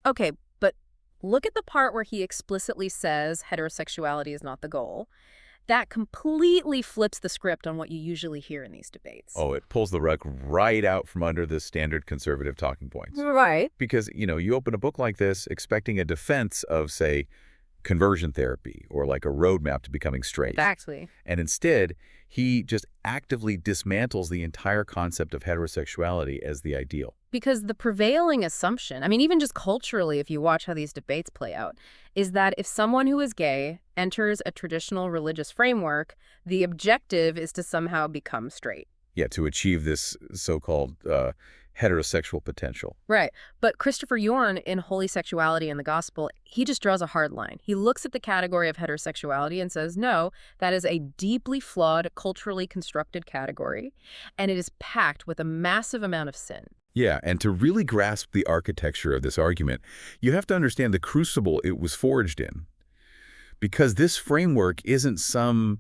Okay, but look at the part where he explicitly says heterosexuality is not the goal. That completely flips the script on what you usually hear in these debates. Oh, it pulls the rug right out from under the standard conservative talking points. Right. Because, you open a book like this expecting a defense of, say, conversion therapy or like a roadmap to becoming straight. Exactly. And instead, he just actively dismantles the entire concept of heterosexuality as the ideal. Because the prevailing assumption, I mean, even just culturally, if you watch how these debates play out, is that if someone who is gay enters a traditional religious framework, the objective is to somehow become straight. Yeah, to achieve this so-called heterosexual potential. Right. But Christopher Yuan in Holy Sexuality and the Gospel, he just draws a hard line. He looks at the category of heterosexuality and says, no, that is a deeply flawed, culturally constructed category, and it is packed with a massive amount of sin. Yeah, and to really grasp the architecture of this argument, you have to understand the crucible it was forged in. Because this framework isn't some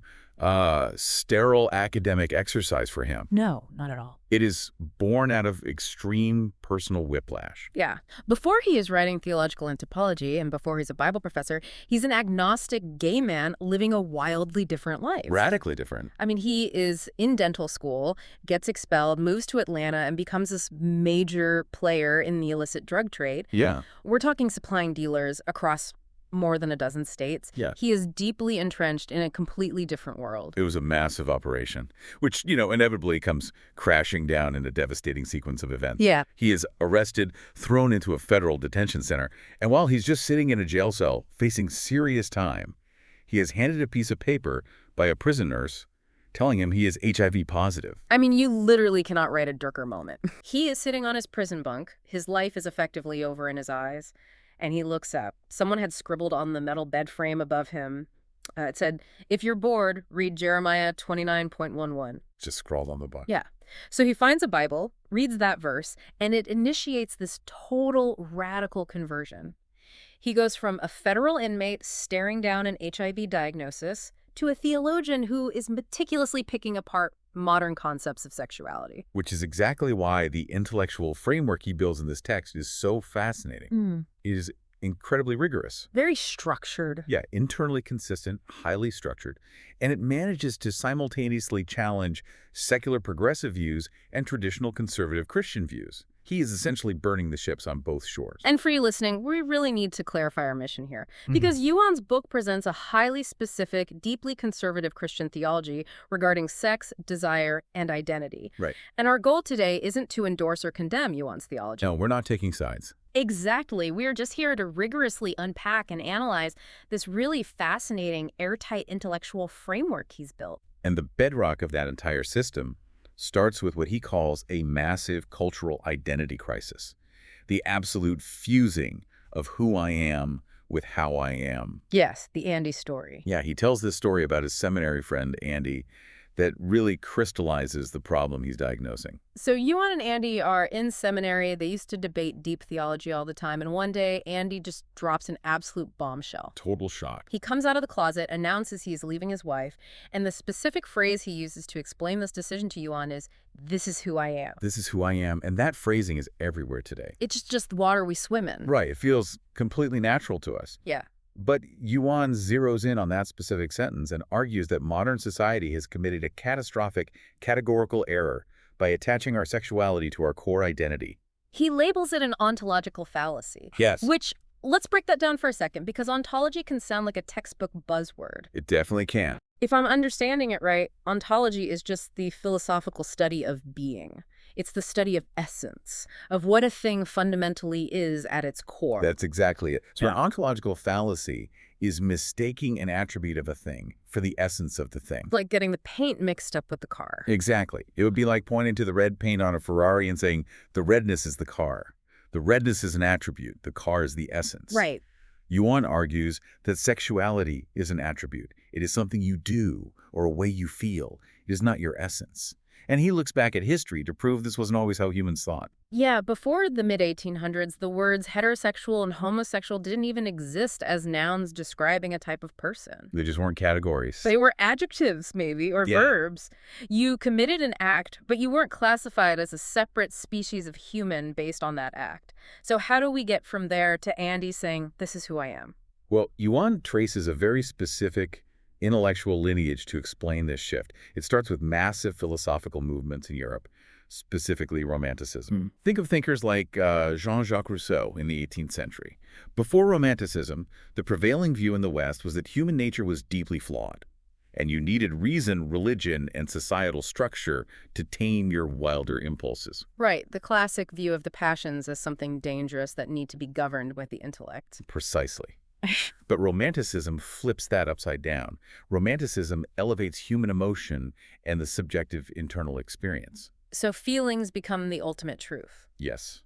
sterile academic exercise for him. No, not at all. It is born out of extreme personal whiplash. Yeah. Before he is writing Theological Anthropology and before he's a Bible professor, he's an agnostic gay man living a wildly different life. Radically different. I mean, he is in dental school, gets expelled, moves to Atlanta, and becomes this major player in the illicit drug trade. Yeah. We're talking supplying dealers across more than a dozen states. Yeah. He is deeply entrenched in a completely different world. It was a massive operation, which, inevitably comes crashing down in a devastating sequence of events. Yeah. He is arrested, thrown into a federal detention center, and while he's just sitting in a jail cell facing serious time, he is handed a piece of paper by a prison nurse telling him he is HIV positive. I mean, you literally cannot write a Durker moment. He is sitting on his prison bunk. His life is effectively over in his eyes. And he looks up. Someone had scribbled on the metal bed frame above him. It said, if you're bored, read Jeremiah 29.11. Just scrawled on the book. Yeah. So he finds a Bible, reads that verse, and it initiates this total radical conversion. He goes from a federal inmate staring down an HIV diagnosis to a theologian who is meticulously picking apart modern concepts of sexuality. Which is exactly why the intellectual framework he builds in this text is so fascinating. It is incredibly rigorous. Very structured. Yeah, internally consistent, highly structured. And it manages to simultaneously challenge secular progressive views and traditional conservative Christian views. He is essentially burning the ships on both shores. And for you listening, we really need to clarify our mission here. Because Yuan's book presents a highly specific, deeply conservative Christian theology regarding sex, desire, and identity. Right. And our goal today isn't to endorse or condemn Yuan's theology. No, we're not taking sides. Exactly. We're just here to rigorously unpack and analyze this really fascinating, airtight intellectual framework he's built. And the bedrock of that entire system starts with what he calls a massive cultural identity crisis, the absolute fusing of who I am with how I am. Yes, the Andy story. Yeah, he tells this story about his seminary friend, Andy, that really crystallizes the problem he's diagnosing. So Yuan and Andy are in seminary. They used to debate deep theology all the time. And one day, Andy just drops an absolute bombshell. Total shock. He comes out of the closet, announces he's leaving his wife, and the specific phrase he uses to explain this decision to Yuan is, "This is who I am." This is who I am. And that phrasing is everywhere today. It's just the water we swim in. Right. It feels completely natural to us. Yeah. But Yuan zeroes in on that specific sentence and argues that modern society has committed a catastrophic categorical error by attaching our sexuality to our core identity. He labels it an ontological fallacy. Yes. Which, let's break that down for a second, because ontology can sound like a textbook buzzword. It definitely can. If I'm understanding it right, ontology is just the philosophical study of being. It's the study of essence, of what a thing fundamentally is at its core. That's exactly it. So Yeah. an ontological fallacy is mistaking an attribute of a thing for the essence of the thing. Like getting the paint mixed up with the car. Exactly. It would be like pointing to the red paint on a Ferrari and saying, the redness is the car. The redness is an attribute. The car is the essence. Right. Yuan argues that sexuality is an attribute. It is something you do or a way you feel. It is not your essence. And he looks back at history to prove this wasn't always how humans thought. Yeah, before the mid-1800s, the words heterosexual and homosexual didn't even exist as nouns describing a type of person. They just weren't categories. They were adjectives, maybe, or Yeah. verbs. You committed an act, but you weren't classified as a separate species of human based on that act. So how do we get from there to Andy saying, this is who I am? Well, Yuan traces a very specific intellectual lineage to explain this shift. It starts with massive philosophical movements in Europe, specifically Romanticism. Think of thinkers like Jean-Jacques Rousseau in the 18th century. Before Romanticism, the prevailing view in the West was that human nature was deeply flawed, and you needed reason, religion, and societal structure to tame your wilder impulses. Right, the classic view of the passions as something dangerous that need to be governed with the intellect. Precisely. But Romanticism flips that upside down. Romanticism elevates human emotion and the subjective internal experience. So feelings become the ultimate truth. Yes.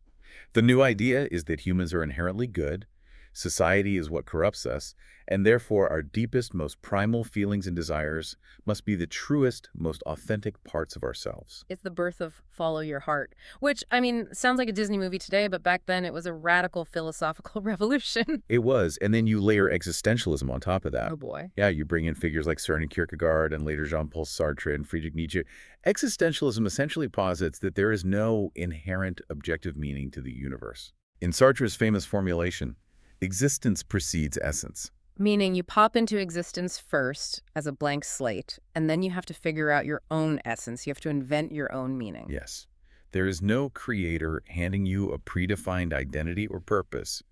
The new idea is that humans are inherently good, society is what corrupts us, and therefore our deepest, most primal feelings and desires must be the truest, most authentic parts of ourselves. It's the birth of follow your heart, which, I mean, sounds like a Disney movie today, but back then it was a radical philosophical revolution. It was, and then you layer existentialism on top of that. Oh boy. Yeah, you bring in figures like Søren Kierkegaard and later Jean-Paul Sartre and Friedrich Nietzsche. Existentialism essentially posits that there is no inherent objective meaning to the universe. In Sartre's famous formulation, existence precedes essence. Meaning you pop into existence first as a blank slate, and then you have to figure out your own essence. You have to invent your own meaning. Yes. There is no creator handing you a predefined identity or purpose.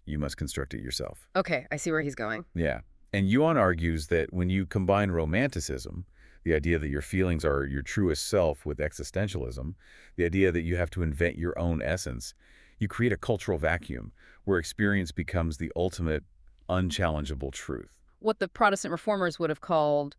You must construct it yourself. Okay, I see where he's going. Yeah. And Yuan argues that when you combine Romanticism, the idea that your feelings are your truest self, with existentialism, the idea that you have to invent your own essence, you create a cultural vacuum where experience becomes the ultimate, unchallengeable truth. What the Protestant reformers would have called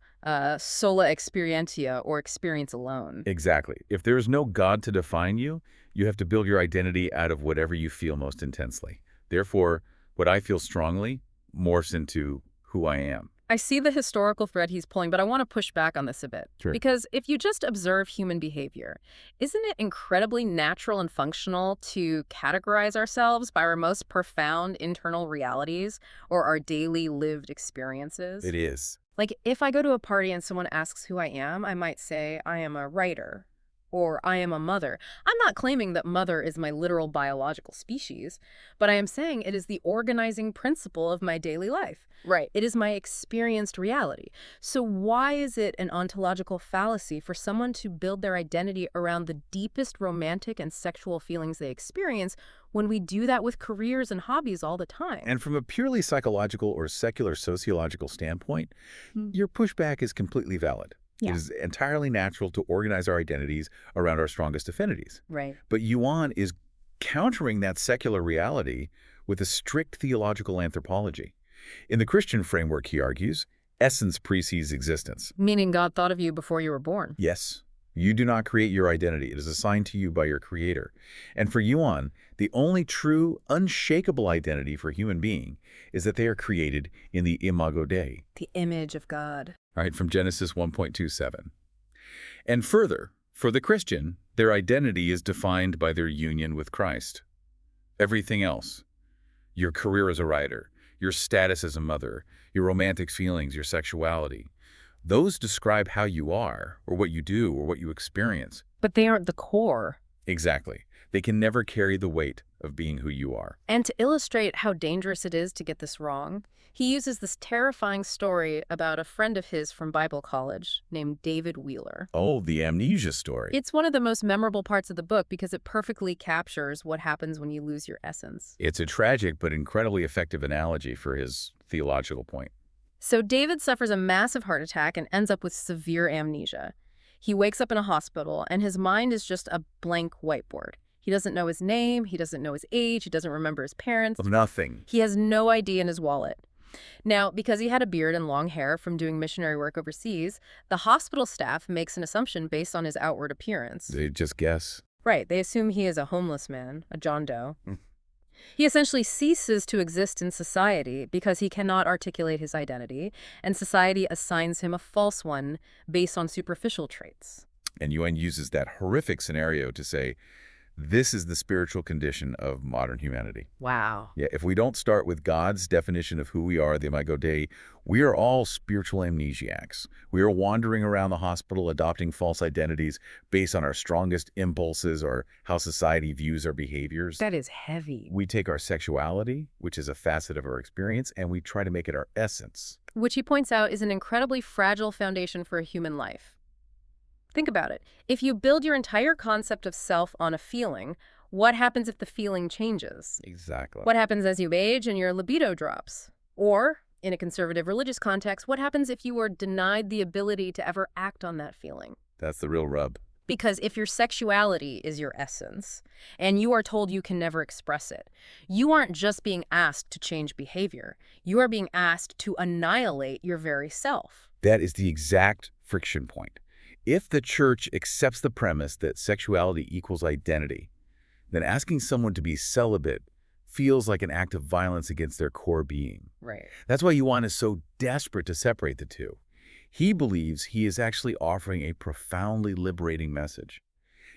sola experientia, or experience alone. Exactly. If there is no God to define you, you have to build your identity out of whatever you feel most intensely. Therefore, what I feel strongly morphs into who I am. I see the historical thread he's pulling, but I want to push back on this a bit. Sure. Because if you just observe human behavior, isn't it incredibly natural and functional to categorize ourselves by our most profound internal realities or our daily lived experiences? It is. Like, if I go to a party and someone asks who I am, I might say I am a writer, or I am a mother. I'm not claiming that mother is my literal biological species, but I am saying it is the organizing principle of my daily life. Right. It is my experienced reality. So why is it an ontological fallacy for someone to build their identity around the deepest romantic and sexual feelings they experience when we do that with careers and hobbies all the time? And from a purely psychological or secular sociological standpoint, your pushback is completely valid. Yeah. It is entirely natural to organize our identities around our strongest affinities. Right. But Yuan is countering that secular reality with a strict theological anthropology. In the Christian framework, he argues, essence precedes existence. Meaning God thought of you before you were born. Yes, you do not create your identity. It is assigned to you by your creator. And for Yuan, the only true, unshakable identity for a human being is that they are created in the Imago Dei. The image of God. All right, from Genesis 1.27. And further, for the Christian, their identity is defined by their union with Christ. Everything else, your career as a writer, your status as a mother, your romantic feelings, your sexuality, those describe how you are, or what you do, or what you experience. But they aren't the core. Exactly. They can never carry the weight of being who you are. And to illustrate how dangerous it is to get this wrong, he uses this terrifying story about a friend of his from Bible college named David Wheeler. Oh, the Amnesia story. It's one of the most memorable parts of the book because it perfectly captures what happens when you lose your essence. It's a tragic but incredibly effective analogy for his theological point. So David suffers a massive heart attack and ends up with severe amnesia. He wakes up in a hospital and his mind is just a blank whiteboard. He doesn't know his name, he doesn't know his age, he doesn't remember his parents. Nothing. He has no ID in his wallet. Now, because he had a beard and long hair from doing missionary work overseas, the hospital staff makes an assumption based on his outward appearance. They just guess. Right, they assume he is a homeless man, a John Doe. He essentially ceases to exist in society because he cannot articulate his identity, and society assigns him a false one based on superficial traits. And Yuan uses that horrific scenario to say, This is the spiritual condition of modern humanity. Wow. Yeah, if we don't start with God's definition of who we are, the Imago Dei, we are all spiritual amnesiacs. We are wandering around the hospital adopting false identities based on our strongest impulses or how society views our behaviors. That is heavy. We take our sexuality, which is a facet of our experience, and we try to make it our essence. Which he points out is an incredibly fragile foundation for a human life. Think about it. If you build your entire concept of self on a feeling, what happens if the feeling changes? Exactly. What happens as you age and your libido drops? Or, in a conservative religious context, what happens if you are denied the ability to ever act on that feeling? That's the real rub. Because if your sexuality is your essence, and you are told you can never express it, you aren't just being asked to change behavior. You are being asked to annihilate your very self. That is the exact friction point. If the church accepts the premise that sexuality equals identity, then asking someone to be celibate feels like an act of violence against their core being. Right. That's why Yuan is so desperate to separate the two. He believes he is actually offering a profoundly liberating message.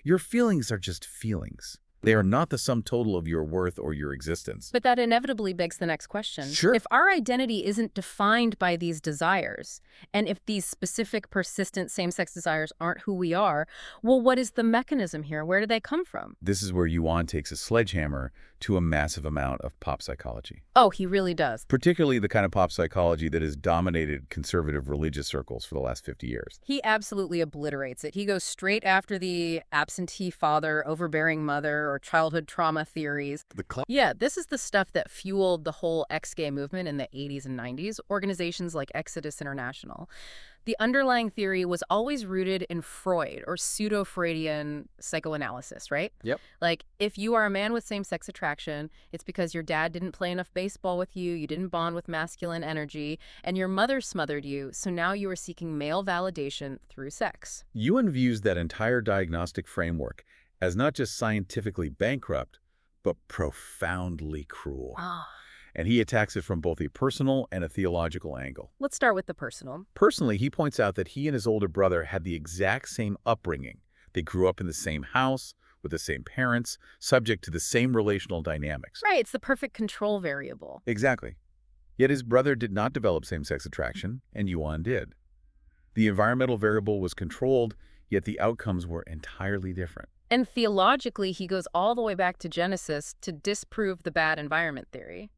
Your feelings are just feelings. They are not the sum total of your worth or your existence. But that inevitably begs the next question. Sure. If our identity isn't defined by these desires, and if these specific, persistent same-sex desires aren't who we are, well, what is the mechanism here? Where do they come from? This is where Yuan takes a sledgehammer to a massive amount of pop psychology. Oh, he really does. Particularly the kind of pop psychology that has dominated conservative religious circles for the last 50 years. He absolutely obliterates it. He goes straight after the absentee father, overbearing mother, or childhood trauma theories. Yeah, this is the stuff that fueled the whole ex-gay movement in the 80s and 90s, organizations like Exodus International. The underlying theory was always rooted in Freud or pseudo-Freudian psychoanalysis, right? Yep. Like, if you are a man with same-sex attraction, it's because your dad didn't play enough baseball with you, you didn't bond with masculine energy, and your mother smothered you, so now you are seeking male validation through sex. Yuan views that entire diagnostic framework as not just scientifically bankrupt, but profoundly cruel. And he attacks it from both a personal and a theological angle. Let's start with the personal. Personally, he points out that he and his older brother had the exact same upbringing. They grew up in the same house, with the same parents, subject to the same relational dynamics. Right, it's the perfect control variable. Exactly. Yet his brother did not develop same-sex attraction, and Yuan did. The environmental variable was controlled, yet the outcomes were entirely different. And theologically, he goes all the way back to Genesis to disprove the bad environment theory.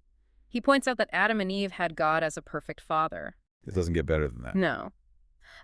He points out that Adam and Eve had God as a perfect father. It doesn't get better than that. No.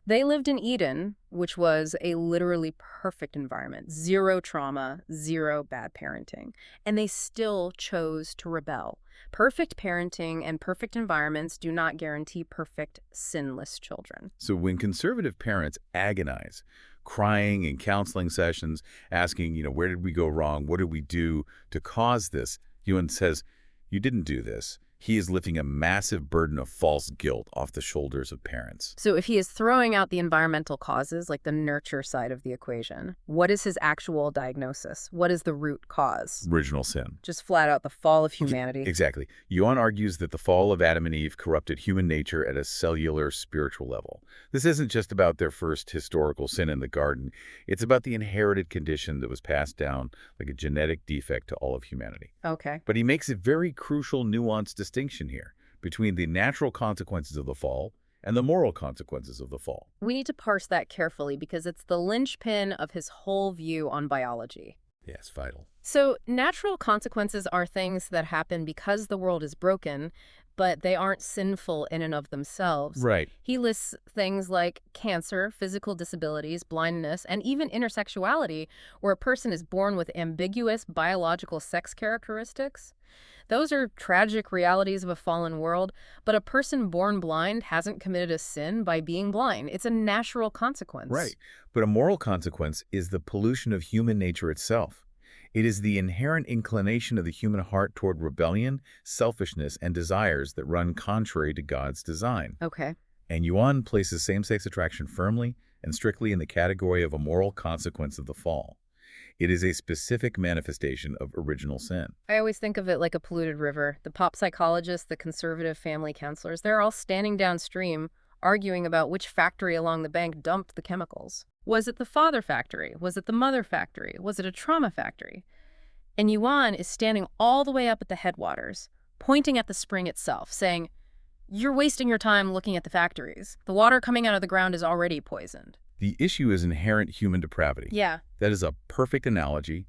They lived in Eden, which was a literally perfect environment. Zero trauma, zero bad parenting. And they still chose to rebel. Perfect parenting and perfect environments do not guarantee perfect, sinless children. So when conservative parents agonize, crying in counseling sessions, asking, where did we go wrong? What did we do to cause this? Yuan says, you didn't do this. He is lifting a massive burden of false guilt off the shoulders of parents. So if he is throwing out the environmental causes, like the nurture side of the equation, what is his actual diagnosis? What is the root cause? Original sin. Just flat out the fall of humanity. Exactly. Yuan argues that the fall of Adam and Eve corrupted human nature at a cellular spiritual level. This isn't just about their first historical sin in the garden. It's about the inherited condition that was passed down like a genetic defect to all of humanity. Okay. But he makes a very crucial, nuanced distinction here between the natural consequences of the fall and the moral consequences of the fall. We need to parse that carefully because it's the linchpin of his whole view on biology. Yes, vital. So natural consequences are things that happen because the world is broken, but they aren't sinful in and of themselves. Right. He lists things like cancer, physical disabilities, blindness, and even intersexuality, where a person is born with ambiguous biological sex characteristics. Those are tragic realities of a fallen world, but a person born blind hasn't committed a sin by being blind. It's a natural consequence. Right. But a moral consequence is the pollution of human nature itself. It is the inherent inclination of the human heart toward rebellion, selfishness, and desires that run contrary to God's design. Okay. And Yuan places same-sex attraction firmly and strictly in the category of a moral consequence of the fall. It is a specific manifestation of original sin. I always think of it like a polluted river. The pop psychologists, the conservative family counselors, they're all standing downstream, arguing about which factory along the bank dumped the chemicals. Was it the father factory? Was it the mother factory? Was it a trauma factory? And Yuan is standing all the way up at the headwaters, pointing at the spring itself, saying, "You're wasting your time looking at the factories. The water coming out of the ground is already poisoned." The issue is inherent human depravity. Yeah. That is a perfect analogy.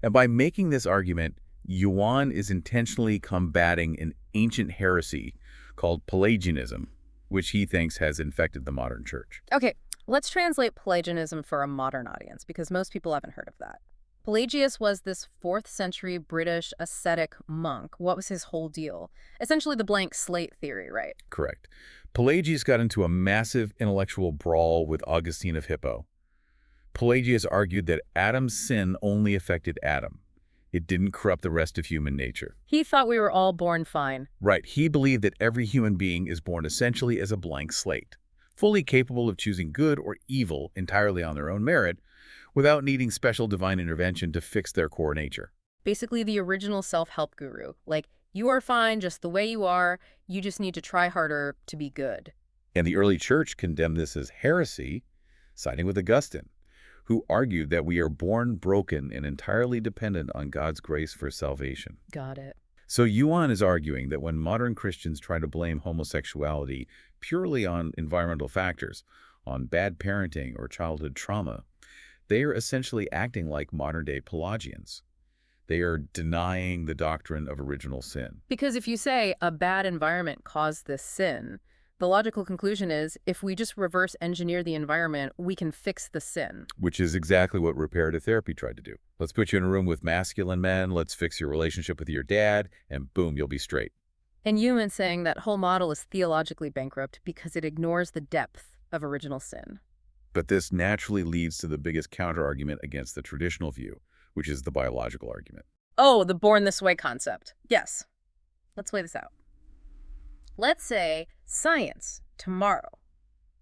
And by making this argument, Yuan is intentionally combating an ancient heresy called Pelagianism, which he thinks has infected the modern church. Okay, let's translate Pelagianism for a modern audience, because most people haven't heard of that. Pelagius was this 4th century British ascetic monk. What was his whole deal? Essentially the blank slate theory, right? Correct. Pelagius got into a massive intellectual brawl with Augustine of Hippo. Pelagius argued that Adam's sin only affected Adam. It didn't corrupt the rest of human nature. He thought we were all born fine. Right. He believed that every human being is born essentially as a blank slate, fully capable of choosing good or evil entirely on their own merit, without needing special divine intervention to fix their core nature. Basically the original self-help guru. Like, you are fine just the way you are. You just need to try harder to be good. And the early church condemned this as heresy, siding with Augustine, who argued that we are born broken and entirely dependent on God's grace for salvation. Got it. So Yuan is arguing that when modern Christians try to blame homosexuality purely on environmental factors, on bad parenting or childhood trauma, they are essentially acting like modern-day Pelagians. They are denying the doctrine of original sin. Because if you say a bad environment caused this sin, the logical conclusion is if we just reverse engineer the environment, we can fix the sin. Which is exactly what reparative therapy tried to do. Let's put you in a room with masculine men, let's fix your relationship with your dad, and boom, you'll be straight. And Yuan saying that whole model is theologically bankrupt because it ignores the depth of original sin. But this naturally leads to the biggest counterargument against the traditional view, which is the biological argument. Oh, the born this way concept. Yes. Let's lay this out. Let's say science tomorrow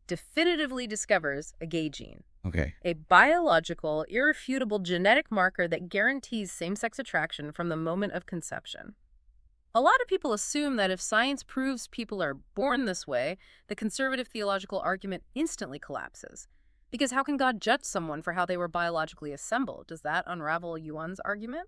definitively discovers a gay gene. Okay. A biological, irrefutable genetic marker that guarantees same-sex attraction from the moment of conception. A lot of people assume that if science proves people are born this way, the conservative theological argument instantly collapses. Because how can God judge someone for how they were biologically assembled? Does that unravel Yuan's argument?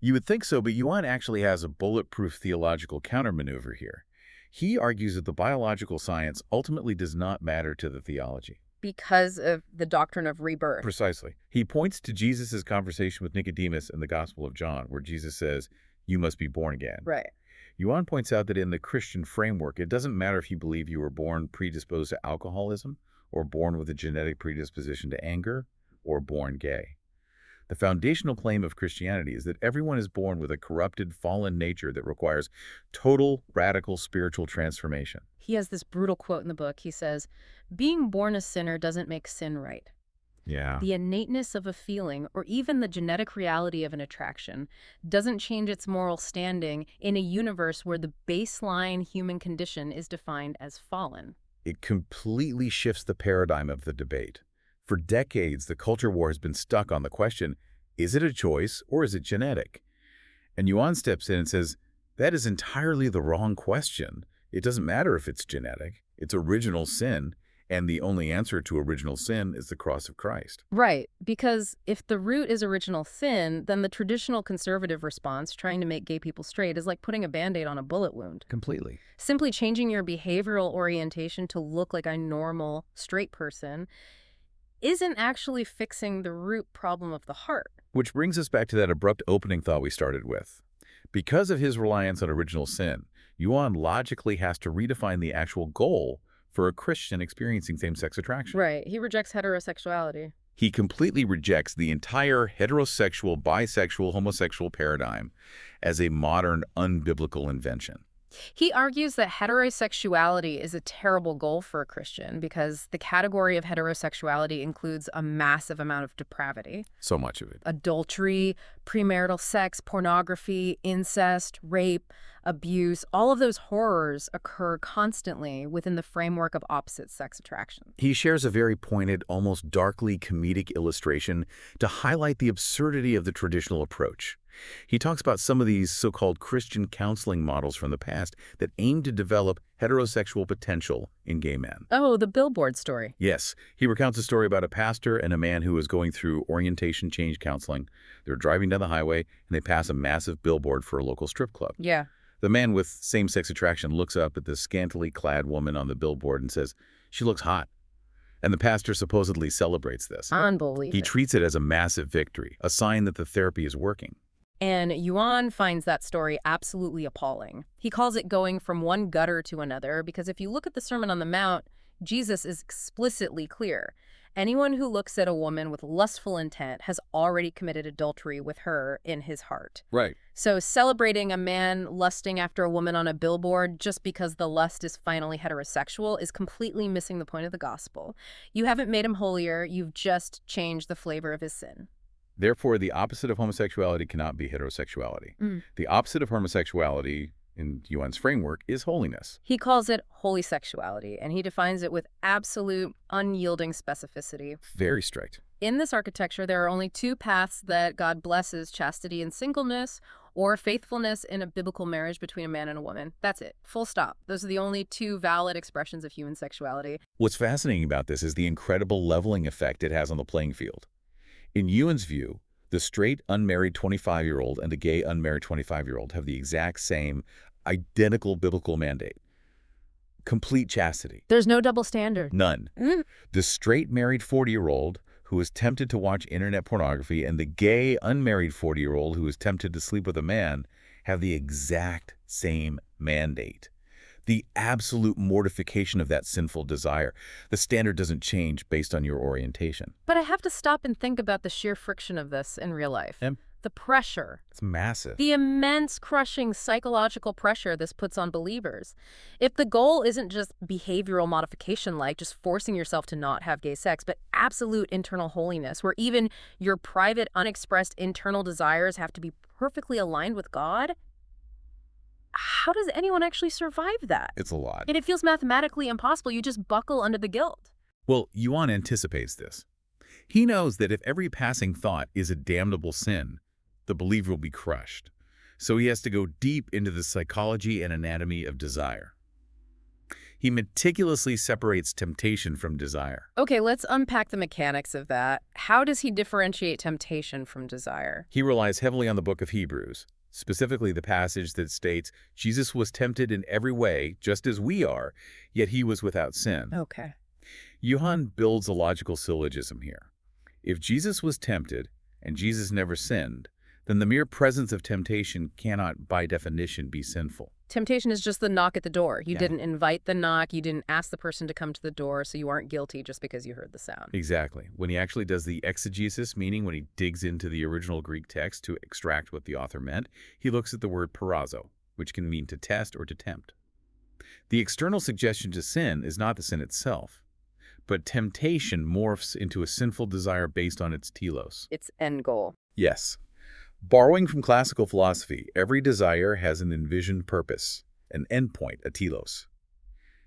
You would think so, but Yuan actually has a bulletproof theological countermaneuver here. He argues that the biological science ultimately does not matter to the theology. Because of the doctrine of rebirth. Precisely. He points to Jesus' conversation with Nicodemus in the Gospel of John, where Jesus says, "You must be born again." Right. Yuan points out that in the Christian framework, it doesn't matter if you believe you were born predisposed to alcoholism, or born with a genetic predisposition to anger, or born gay. The foundational claim of Christianity is that everyone is born with a corrupted, fallen nature that requires total, radical spiritual transformation. He has this brutal quote in the book. He says, "Being born a sinner doesn't make sin right. Yeah. The innateness of a feeling, or even the genetic reality of an attraction, doesn't change its moral standing in a universe where the baseline human condition is defined as fallen." It completely shifts the paradigm of the debate. For decades, the culture war has been stuck on the question, is it a choice or is it genetic? And Yuan steps in and says, that is entirely the wrong question. It doesn't matter if it's genetic. It's original sin, and the only answer to original sin is the cross of Christ. Right, because if the root is original sin, then the traditional conservative response, trying to make gay people straight, is like putting a Band-Aid on a bullet wound. Completely. Simply changing your behavioral orientation to look like a normal, straight person isn't actually fixing the root problem of the heart. Which brings us back to that abrupt opening thought we started with. Because of his reliance on original sin, Yuan logically has to redefine the actual goal for a Christian experiencing same-sex attraction. Right. He rejects heterosexuality. He completely rejects the entire heterosexual, bisexual, homosexual paradigm as a modern, unbiblical invention. He argues that heterosexuality is a terrible goal for a Christian because the category of heterosexuality includes a massive amount of depravity. So much of it. Adultery, premarital sex, pornography, incest, rape, abuse, all of those horrors occur constantly within the framework of opposite-sex attraction. He shares a very pointed, almost darkly comedic illustration to highlight the absurdity of the traditional approach. He talks about some of these so-called Christian counseling models from the past that aim to develop heterosexual potential in gay men. Oh, the billboard story. Yes, he recounts a story about a pastor and a man who was going through orientation change counseling. They're driving down the highway, and they pass a massive billboard for a local strip club. Yeah. The man with same-sex attraction looks up at the scantily clad woman on the billboard and says, "She looks hot." And the pastor supposedly celebrates this. Unbelievable. He treats it as a massive victory, a sign that the therapy is working. And Yuan finds that story absolutely appalling. He calls it going from one gutter to another because if you look at the Sermon on the Mount, Jesus is explicitly clear. Anyone who looks at a woman with lustful intent has already committed adultery with her in his heart. Right. So celebrating a man lusting after a woman on a billboard just because the lust is finally heterosexual is completely missing the point of the gospel. You haven't made him holier, you've just changed the flavor of his sin. Therefore, the opposite of homosexuality cannot be heterosexuality. The opposite of homosexuality, in Yuan's framework, is holiness. He calls it holy sexuality, and he defines it with absolute, unyielding specificity. Very strict. In this architecture, there are only two paths that God blesses: chastity and singleness, or faithfulness in a biblical marriage between a man and a woman. That's it. Full stop. Those are the only two valid expressions of human sexuality. What's fascinating about this is the incredible leveling effect it has on the playing field. In Yuan's view, the straight, unmarried 25-year-old and the gay, unmarried 25-year-old have the exact same, identical biblical mandate. Complete chastity. There's no double standard. None. The straight, married 40-year-old who is tempted to watch internet pornography and the gay, unmarried 40-year-old who is tempted to sleep with a man have the exact same mandate. The absolute mortification of that sinful desire. The standard doesn't change based on your orientation. But I have to stop and think about the sheer friction of this in real life. The pressure. It's massive. The immense, crushing psychological pressure this puts on believers. If the goal isn't just behavioral modification, like just forcing yourself to not have gay sex, but absolute internal holiness, where even your private, unexpressed internal desires have to be perfectly aligned with God, how does anyone actually survive that? It's a lot. And it feels mathematically impossible. You just buckle under the guilt. Well, Yuan anticipates this. He knows that if every passing thought is a damnable sin, the believer will be crushed. So he has to go deep into the psychology and anatomy of desire. He meticulously separates temptation from desire. Okay, let's unpack the mechanics of that. How does he differentiate temptation from desire? He relies heavily on the book of Hebrews, specifically the passage that states, Jesus was tempted in every way, just as we are, yet he was without sin. Okay. Yuan builds a logical syllogism here. If Jesus was tempted and Jesus never sinned, then the mere presence of temptation cannot, by definition, be sinful. Temptation is just the knock at the door. You Yeah. didn't invite the knock. You didn't ask the person to come to the door, so you aren't guilty just because you heard the sound. Exactly. When he actually does the exegesis, meaning when he digs into the original Greek text to extract what the author meant, he looks at the word parazo, which can mean to test or to tempt. The external suggestion to sin is not the sin itself, but temptation morphs into a sinful desire based on its telos. Its end goal. Yes. Borrowing from classical philosophy, every desire has an envisioned purpose, an endpoint, a telos.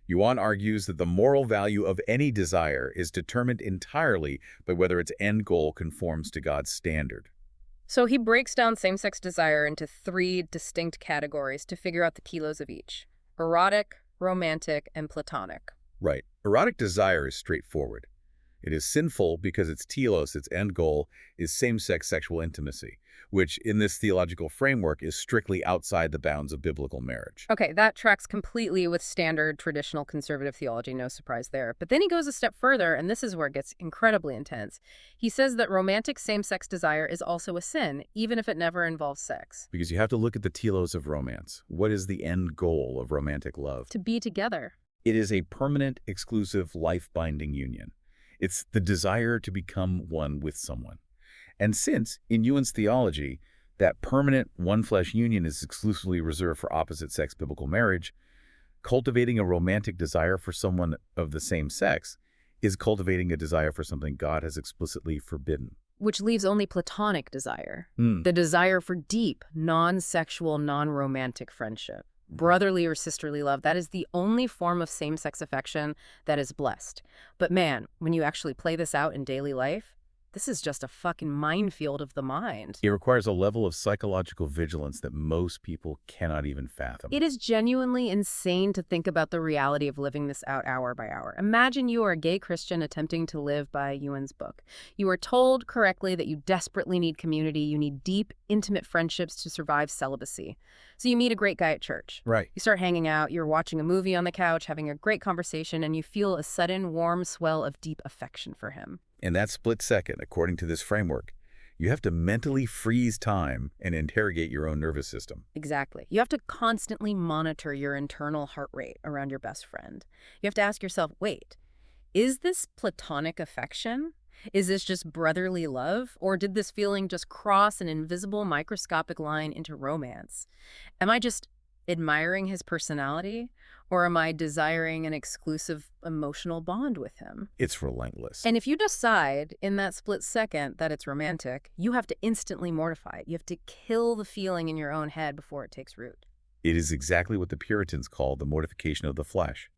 Yuan argues that the moral value of any desire is determined entirely by whether its end goal conforms to God's standard. So he breaks down same-sex desire into three distinct categories to figure out the telos of each: erotic, romantic, and platonic. Right. Erotic desire is straightforward. It is sinful because its telos, its end goal, is same-sex sexual intimacy, which in this theological framework is strictly outside the bounds of biblical marriage. Okay, that tracks completely with standard traditional conservative theology, no surprise there. But then he goes a step further, and this is where it gets incredibly intense. He says that romantic same-sex desire is also a sin, even if it never involves sex. Because you have to look at the telos of romance. What is the end goal of romantic love? To be together. It is a permanent, exclusive, life-binding union. It's the desire to become one with someone. And since, in Yuan's theology, that permanent one-flesh union is exclusively reserved for opposite-sex biblical marriage, cultivating a romantic desire for someone of the same sex is cultivating a desire for something God has explicitly forbidden. Which leaves only platonic desire. The desire for deep, non-sexual, non-romantic friendship. Brotherly or sisterly love, that is the only form of same-sex affection that is blessed. But man, when you actually play this out in daily life, this is just a fucking minefield of the mind. It requires a level of psychological vigilance that most people cannot even fathom. It is genuinely insane to think about the reality of living this out hour by hour. Imagine you are a gay Christian attempting to live by Yuan's book. You are told correctly that you desperately need community, you need deep, intimate friendships to survive celibacy. So you meet a great guy at church. Right. You start hanging out, you're watching a movie on the couch, having a great conversation, and you feel a sudden warm swell of deep affection for him. In that split second, according to this framework, you have to mentally freeze time and interrogate your own nervous system. Exactly. You have to constantly monitor your internal heart rate around your best friend. You have to ask yourself, wait, is this platonic affection? Is this just brotherly love? Or did this feeling just cross an invisible microscopic line into romance? Am I just admiring his personality? Or am I desiring an exclusive emotional bond with him? It's relentless. And if you decide in that split second that it's romantic, you have to instantly mortify it. You have to kill the feeling in your own head before it takes root. It is exactly what the Puritans called the mortification of the flesh.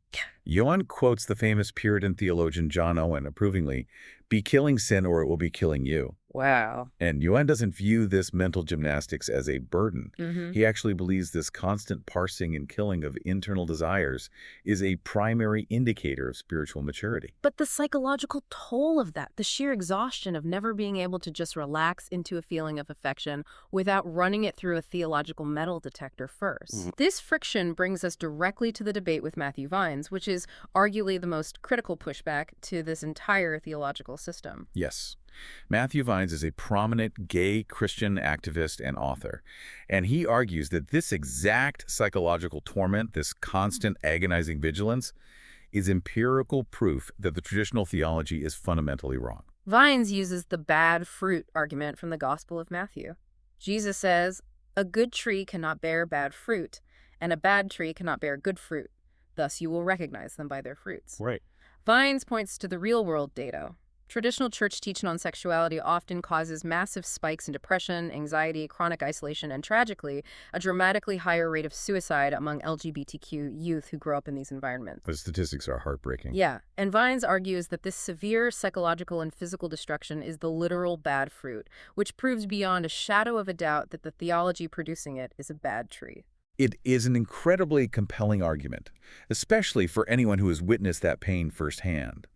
Yuan quotes the famous Puritan theologian John Owen approvingly, "Be killing sin or it will be killing you." Wow. And Yuan doesn't view this mental gymnastics as a burden. He actually believes this constant parsing and killing of internal desires is a primary indicator of spiritual maturity. But the psychological toll of that, the sheer exhaustion of never being able to just relax into a feeling of affection without running it through a theological metal detector first. This friction brings us directly to the debate with Matthew Vines, which is arguably the most critical pushback to this entire theological system. Yes. Matthew Vines is a prominent gay Christian activist and author, and he argues that this exact psychological torment, this constant agonizing vigilance, is empirical proof that the traditional theology is fundamentally wrong. Vines uses the bad fruit argument from the Gospel of Matthew. Jesus says, "A good tree cannot bear bad fruit, and a bad tree cannot bear good fruit. Thus you will recognize them by their fruits." Right. Vines points to the real-world data. Traditional church teaching on sexuality often causes massive spikes in depression, anxiety, chronic isolation, and tragically, a dramatically higher rate of suicide among LGBTQ youth who grow up in these environments. The statistics are heartbreaking. Yeah, and Vines argues that this severe psychological and physical destruction is the literal bad fruit, which proves beyond a shadow of a doubt that the theology producing it is a bad tree. It is an incredibly compelling argument, especially for anyone who has witnessed that pain firsthand.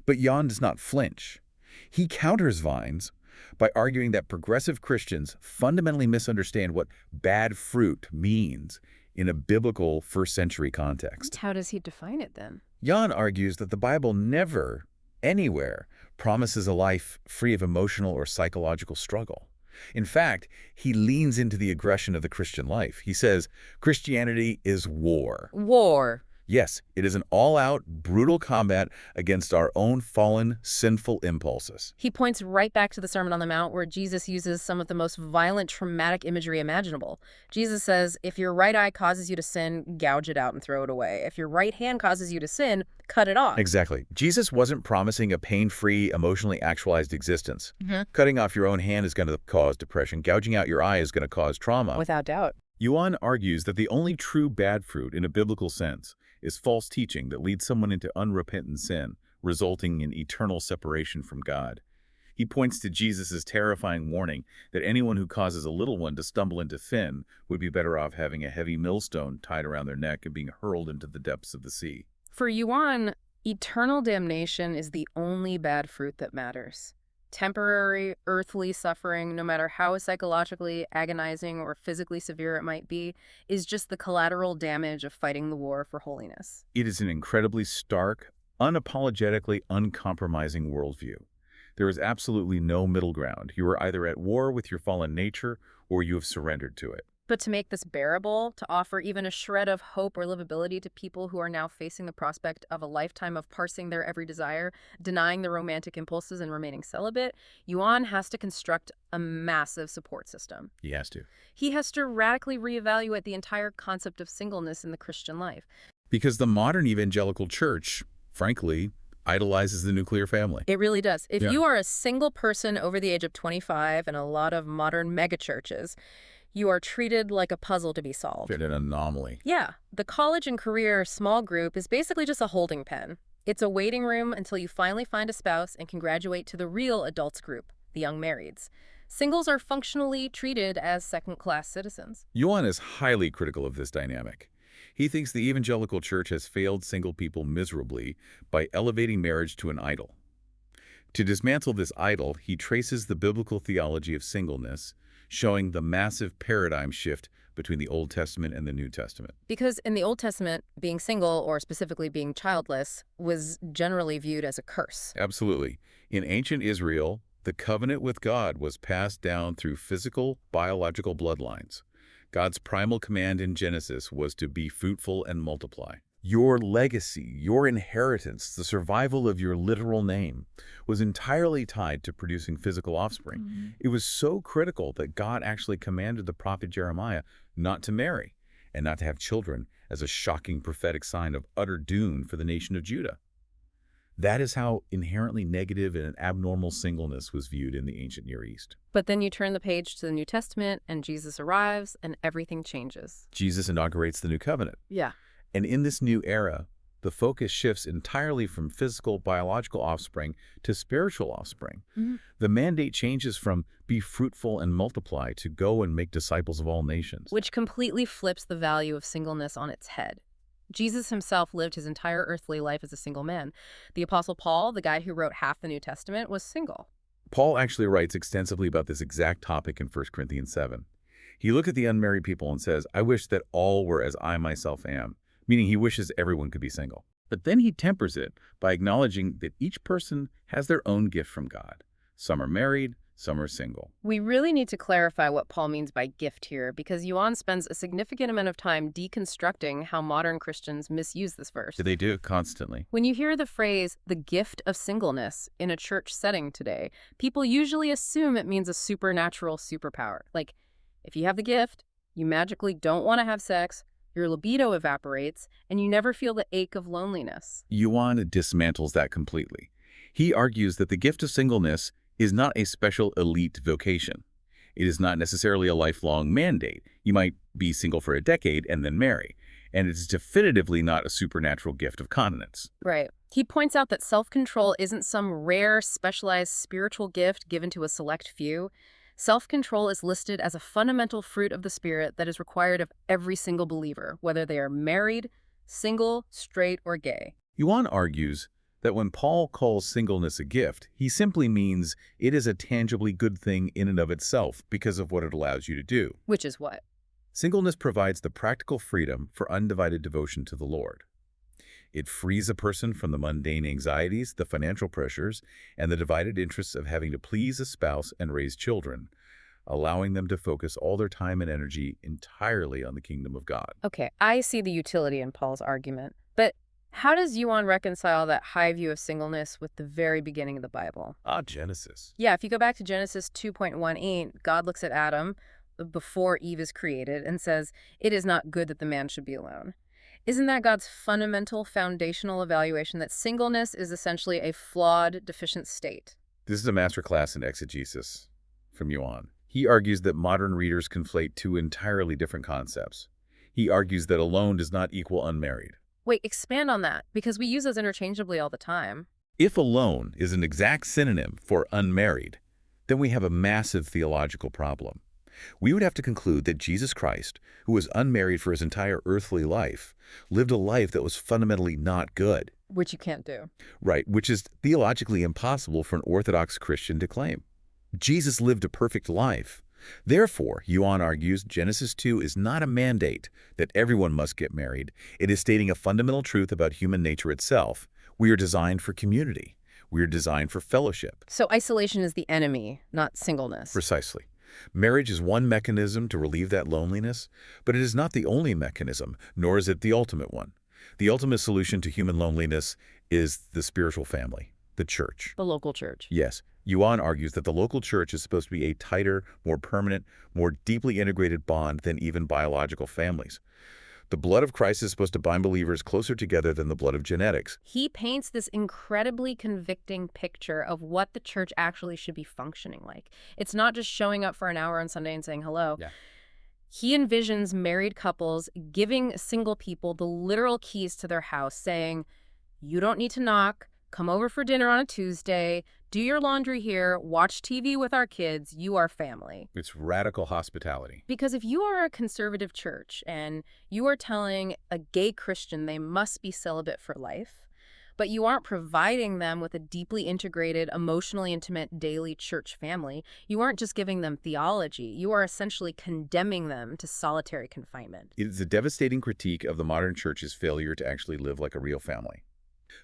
But Yuan does not flinch. He counters Vines by arguing that progressive Christians fundamentally misunderstand what bad fruit means in a biblical first-century context. How does he define it then? Yuan argues that the Bible never, anywhere, promises a life free of emotional or psychological struggle. In fact, he leans into the aggression of the Christian life. He says, Christianity is war. War. Yes, it is an all-out, brutal combat against our own fallen, sinful impulses. He points right back to the Sermon on the Mount, where Jesus uses some of the most violent, traumatic imagery imaginable. Jesus says, if your right eye causes you to sin, gouge it out and throw it away. If your right hand causes you to sin, cut it off. Exactly. Jesus wasn't promising a pain-free, emotionally actualized existence. Cutting off your own hand is going to cause depression. Gouging out your eye is going to cause trauma. Without doubt. Yuan argues that the only true bad fruit in a biblical sense is false teaching that leads someone into unrepentant sin, resulting in eternal separation from God. He points to Jesus' terrifying warning that anyone who causes a little one to stumble into sin would be better off having a heavy millstone tied around their neck and being hurled into the depths of the sea. For Yuan, eternal damnation is the only bad fruit that matters. Temporary, earthly suffering, no matter how psychologically agonizing or physically severe it might be, is just the collateral damage of fighting the war for holiness. It is an incredibly stark, unapologetically uncompromising worldview. There is absolutely no middle ground. You are either at war with your fallen nature or you have surrendered to it. But to make this bearable, to offer even a shred of hope or livability to people who are now facing the prospect of a lifetime of parsing their every desire, denying their romantic impulses, and remaining celibate, Yuan has to construct a massive support system. He has to. He has to radically reevaluate the entire concept of singleness in the Christian life. Because the modern evangelical church, frankly, idolizes the nuclear family. It really does. If Yeah. you are a single person over the age of 25 in a lot of modern megachurches, you are treated like a puzzle to be solved. An anomaly. Yeah. The college and career small group is basically just a holding pen. It's a waiting room until you finally find a spouse and can graduate to the real adults group, the young marrieds. Singles are functionally treated as second-class citizens. Yuan is highly critical of this dynamic. He thinks the evangelical church has failed single people miserably by elevating marriage to an idol. To dismantle this idol, he traces the biblical theology of singleness, showing the massive paradigm shift between the Old Testament and the New Testament. Because in the Old Testament, being single, or specifically being childless, was generally viewed as a curse. Absolutely. In ancient Israel, the covenant with God was passed down through physical, biological bloodlines. God's primal command in Genesis was to be fruitful and multiply. Your legacy, your inheritance, the survival of your literal name, was entirely tied to producing physical offspring. It was so critical that God actually commanded the prophet Jeremiah not to marry and not to have children as a shocking prophetic sign of utter doom for the nation of Judah. That is how inherently negative and abnormal singleness was viewed in the ancient Near East. But then you turn the page to the New Testament, and Jesus arrives, and everything changes. Jesus inaugurates the new covenant. Yeah. And in this new era, the focus shifts entirely from physical, biological offspring to spiritual offspring. The mandate changes from be fruitful and multiply to go and make disciples of all nations. Which completely flips the value of singleness on its head. Jesus himself lived his entire earthly life as a single man. The Apostle Paul, the guy who wrote half the New Testament, was single. Paul actually writes extensively about this exact topic in 1 Corinthians 7. He looked at the unmarried people and says, "I wish that all were as I myself am," meaning he wishes everyone could be single. But then he tempers it by acknowledging that each person has their own gift from God. Some are married, some are single. We really need to clarify what Paul means by gift here, because Yuan spends a significant amount of time deconstructing how modern Christians misuse this verse. They do constantly. When you hear the phrase, the gift of singleness, in a church setting today, people usually assume it means a supernatural superpower. Like, if you have the gift, you magically don't want to have sex, your libido evaporates, and you never feel the ache of loneliness. Yuan dismantles that completely. He argues that the gift of singleness is not a special elite vocation. It is not necessarily a lifelong mandate. You might be single for a decade and then marry. And it's definitively not a supernatural gift of continence. Right. He points out that self-control isn't some rare, specialized spiritual gift given to a select few. Self-control is listed as a fundamental fruit of the Spirit that is required of every single believer, whether they are married, single, straight, or gay. Yuan argues that when Paul calls singleness a gift, he simply means it is a tangibly good thing in and of itself because of what it allows you to do. Which is what? Singleness provides the practical freedom for undivided devotion to the Lord. It frees a person from the mundane anxieties, the financial pressures, and the divided interests of having to please a spouse and raise children, allowing them to focus all their time and energy entirely on the kingdom of God. Okay, I see the utility in Paul's argument, but how does Yuan reconcile that high view of singleness with the very beginning of the Bible? Genesis. Yeah, if you go back to Genesis 2:18, God looks at Adam before Eve is created and says, "It is not good that the man should be alone." Isn't that God's fundamental, foundational evaluation that singleness is essentially a flawed, deficient state? This is a masterclass in exegesis from Yuan. He argues that modern readers conflate two entirely different concepts. He argues that alone does not equal unmarried. Wait, expand on that, because we use those interchangeably all the time. If alone is an exact synonym for unmarried, then we have a massive theological problem. We would have to conclude that Jesus Christ, who was unmarried for his entire earthly life, lived a life that was fundamentally not good. Which you can't do. Right, which is theologically impossible for an Orthodox Christian to claim. Jesus lived a perfect life. Therefore, Yuan argues, Genesis 2 is not a mandate that everyone must get married. It is stating a fundamental truth about human nature itself. We are designed for community. We are designed for fellowship. So isolation is the enemy, not singleness. Precisely. Marriage is one mechanism to relieve that loneliness, but it is not the only mechanism, nor is it the ultimate one. The ultimate solution to human loneliness is the spiritual family, the church. The local church. Yes. Yuan argues that the local church is supposed to be a tighter, more permanent, more deeply integrated bond than even biological families. The blood of Christ is supposed to bind believers closer together than the blood of genetics. He paints this incredibly convicting picture of what the church actually should be functioning like. It's not just showing up for an hour on Sunday and saying hello. Yeah. He envisions married couples giving single people the literal keys to their house, saying, You don't need to knock. Come over for dinner on a Tuesday. Do your laundry here. Watch TV with our kids. You are family. It's radical hospitality. Because if you are a conservative church and you are telling a gay Christian they must be celibate for life, but you aren't providing them with a deeply integrated, emotionally intimate daily church family, you aren't just giving them theology, you are essentially condemning them to solitary confinement. It is a devastating critique of the modern church's failure to actually live like a real family.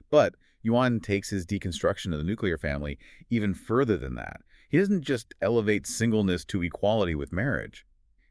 But Yuan takes his deconstruction of the nuclear family even further than that. He doesn't just elevate singleness to equality with marriage.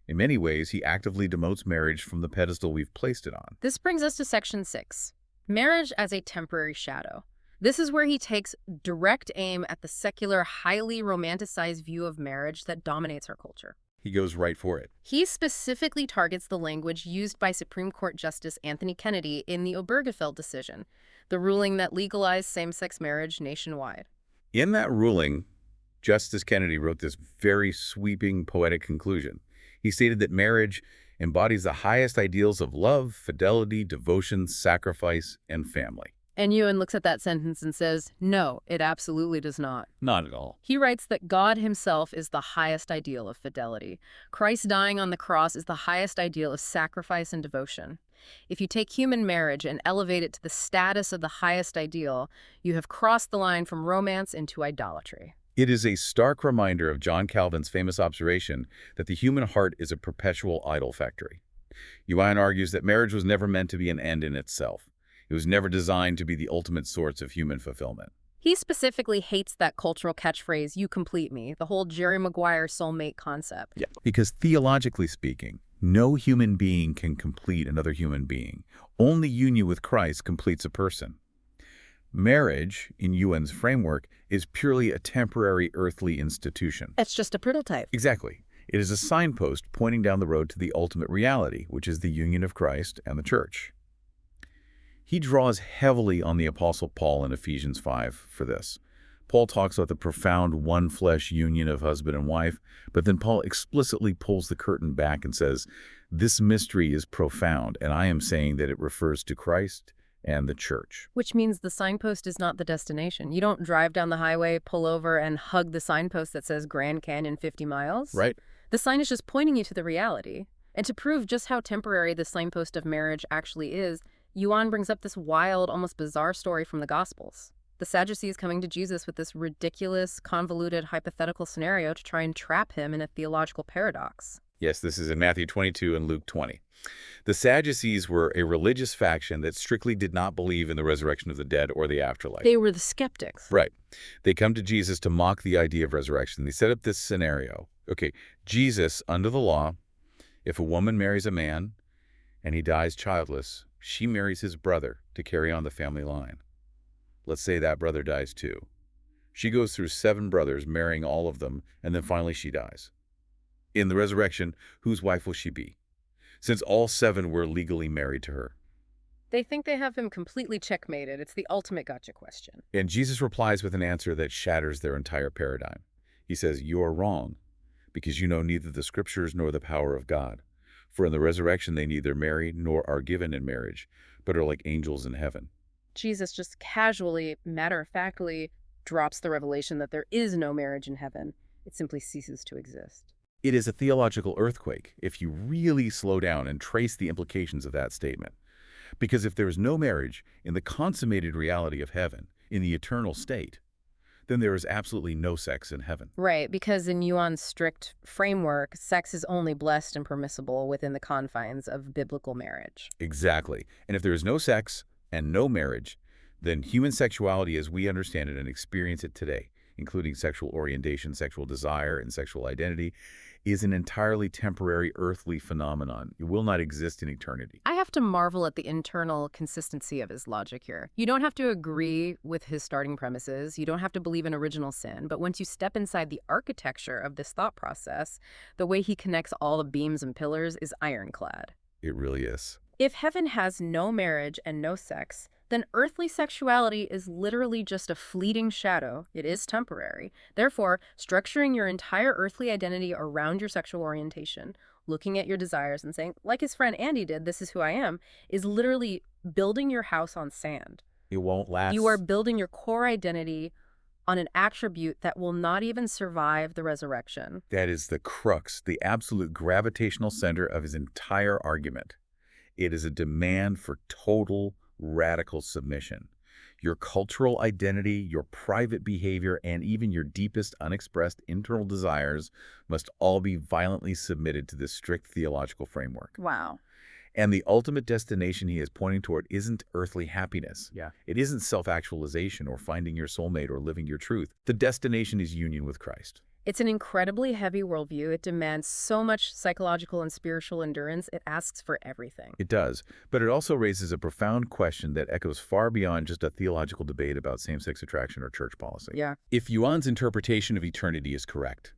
In many ways, he actively demotes marriage from the pedestal we've placed it on. This brings us to section 6. Marriage as a temporary shadow. This is where he takes direct aim at the secular, highly romanticized view of marriage that dominates our culture. He goes right for it. He specifically targets the language used by Supreme Court Justice Anthony Kennedy in the Obergefell decision, the ruling that legalized same-sex marriage nationwide. In that ruling, Justice Kennedy wrote this very sweeping, poetic conclusion. He stated that marriage embodies the highest ideals of love, fidelity, devotion, sacrifice, and family. And Yuan looks at that sentence and says, no, it absolutely does not. Not at all. He writes that God himself is the highest ideal of fidelity. Christ dying on the cross is the highest ideal of sacrifice and devotion. If you take human marriage and elevate it to the status of the highest ideal, you have crossed the line from romance into idolatry. It is a stark reminder of John Calvin's famous observation that the human heart is a perpetual idol factory. Yuan argues that marriage was never meant to be an end in itself. It was never designed to be the ultimate source of human fulfillment. He specifically hates that cultural catchphrase, you complete me, the whole Jerry Maguire soulmate concept. Yeah. Because theologically speaking, no human being can complete another human being. Only union with Christ completes a person. Marriage, in Yuan's framework, is purely a temporary earthly institution. It's just a prototype. Exactly. It is a signpost pointing down the road to the ultimate reality, which is the union of Christ and the church. He draws heavily on the Apostle Paul in Ephesians 5 for this. Paul talks about the profound one-flesh union of husband and wife, but then Paul explicitly pulls the curtain back and says, this mystery is profound, and I am saying that it refers to Christ and the church. Which means the signpost is not the destination. You don't drive down the highway, pull over, and hug the signpost that says Grand Canyon 50 miles. Right. The sign is just pointing you to the reality. And to prove just how temporary the signpost of marriage actually is, Yuan brings up this wild, almost bizarre story from the Gospels. The Sadducees coming to Jesus with this ridiculous, convoluted, hypothetical scenario to try and trap him in a theological paradox. Yes, this is in Matthew 22 and Luke 20. The Sadducees were a religious faction that strictly did not believe in the resurrection of the dead or the afterlife. They were the skeptics. Right. They come to Jesus to mock the idea of resurrection. They set up this scenario. Okay, Jesus, under the law, if a woman marries a man and he dies childless, she marries his brother to carry on the family line. Let's say that brother dies too. She goes through 7 brothers, marrying all of them, and then finally she dies. In the resurrection, whose wife will she be? Since all 7 were legally married to her. They think they have him completely checkmated. It's the ultimate gotcha question. And Jesus replies with an answer that shatters their entire paradigm. He says, you are wrong, because you know neither the scriptures nor the power of God. For in the resurrection they neither marry nor are given in marriage, but are like angels in heaven. Jesus just casually, matter-of-factly, drops the revelation that there is no marriage in heaven. It simply ceases to exist. It is a theological earthquake if you really slow down and trace the implications of that statement. Because if there is no marriage in the consummated reality of heaven, in the eternal state, then there is absolutely no sex in heaven. Right, because in Yuan's strict framework, sex is only blessed and permissible within the confines of biblical marriage. Exactly. And if there is no sex and no marriage, then human sexuality as we understand it and experience it today, including sexual orientation, sexual desire, and sexual identity, is an entirely temporary earthly phenomenon. It will not exist in eternity. I have to marvel at the internal consistency of his logic here. You don't have to agree with his starting premises. You don't have to believe in original sin. But once you step inside the architecture of this thought process, the way he connects all the beams and pillars is ironclad. It really is. If heaven has no marriage and no sex, then earthly sexuality is literally just a fleeting shadow. It is temporary. Therefore, structuring your entire earthly identity around your sexual orientation, looking at your desires and saying, like his friend Andy did, this is who I am, is literally building your house on sand. It won't last. You are building your core identity on an attribute that will not even survive the resurrection. That is the crux, the absolute gravitational center of his entire argument. It is a demand for total, radical submission. Your cultural identity, your private behavior, and even your deepest unexpressed internal desires must all be violently submitted to this strict theological framework. Wow. And the ultimate destination he is pointing toward isn't earthly happiness. Yeah. It isn't self-actualization or finding your soulmate or living your truth. The destination is union with Christ. It's an incredibly heavy worldview. It demands so much psychological and spiritual endurance. It asks for everything. It does, but it also raises a profound question that echoes far beyond just a theological debate about same-sex attraction or church policy. Yeah. If Yuan's interpretation of eternity is correct,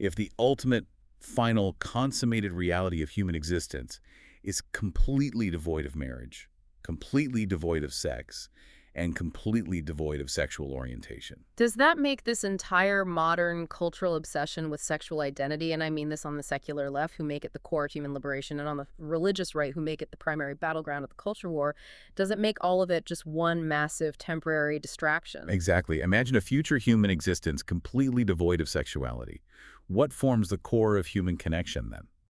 if the ultimate, final, consummated reality of human existence is completely devoid of marriage, completely devoid of sex, and completely devoid of sexual orientation. Does that make this entire modern cultural obsession with sexual identity, and I mean this on the secular left, who make it the core of human liberation, and on the religious right, who make it the primary battleground of the culture war, does it make all of it just one massive temporary distraction? Exactly. Imagine a future human existence completely devoid of sexuality. What forms the core of human connection then?